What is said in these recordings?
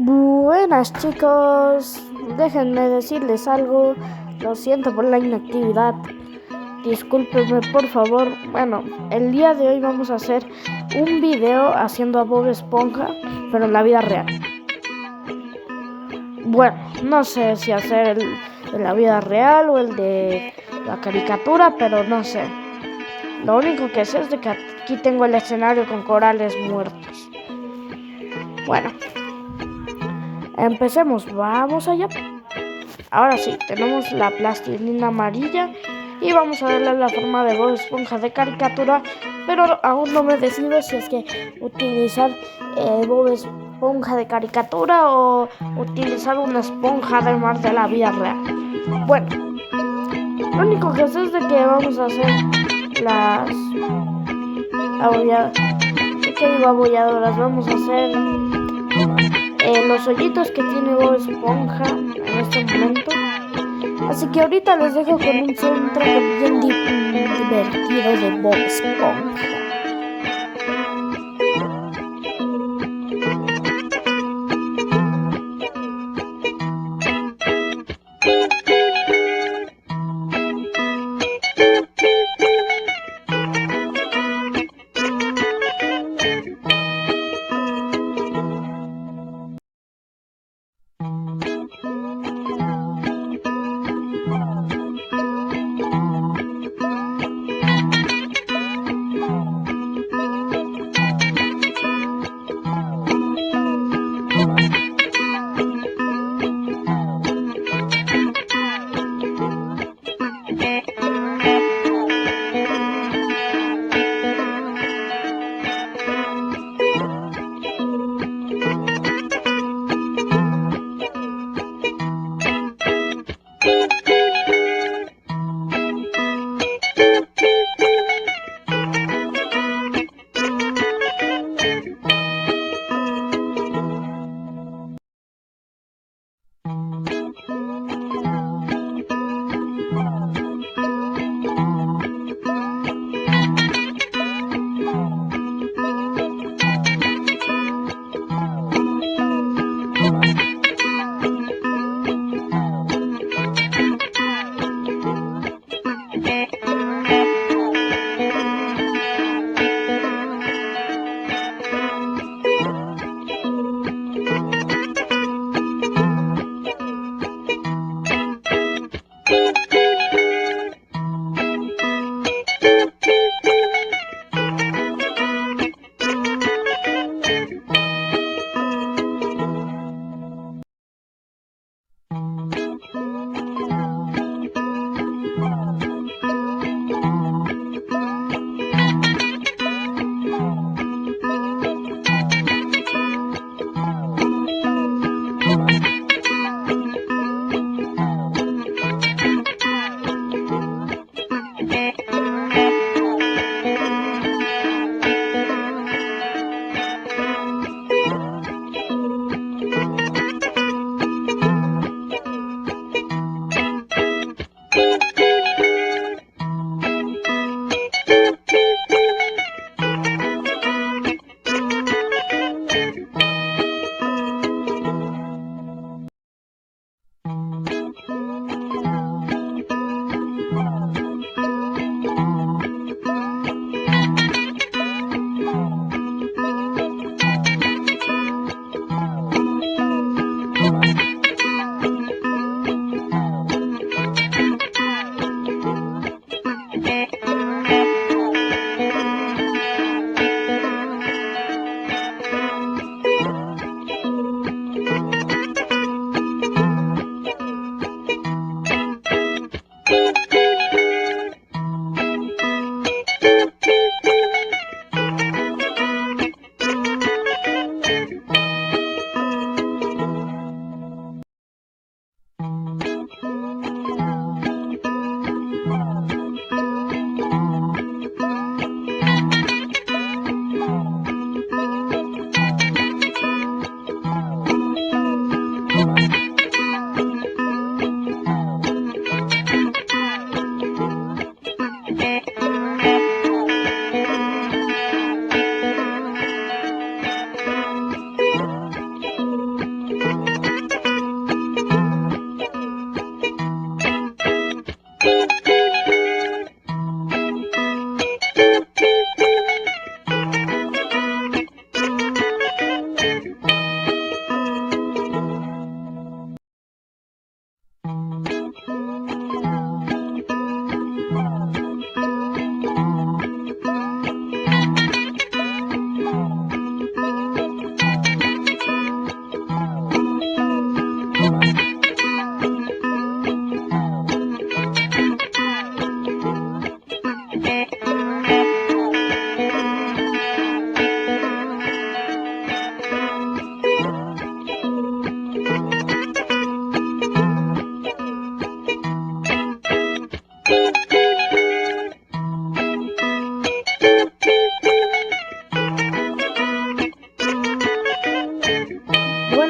Buenas chicos, déjenme decirles algo, lo siento por la inactividad, discúlpenme por favor. Bueno, el día de hoy vamos a hacer un video haciendo a Bob Esponja, pero en la vida real. Bueno, no sé si hacer el de la vida real o el de la caricatura, pero no sé. Lo único que sé es de que aquí tengo el escenario con corales muertos. Bueno, empecemos, vamos allá. Ahora sí, tenemos la plastilina amarilla y vamos a darle la forma de Bob Esponja de caricatura, pero aún no me decido si es que utilizar Bob Esponja de caricatura o utilizar una esponja del mar de la vida real. Bueno, lo único que sé es de que vamos a hacer las abolladoras, vamos a hacer los hoyitos que tiene Bob Esponja en este momento. Así que ahorita les dejo con un soundtrack bien divertido de Bob Esponja.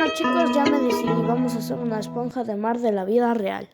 Bueno chicos, ya me decidí, vamos a hacer una esponja de mar de la vida real.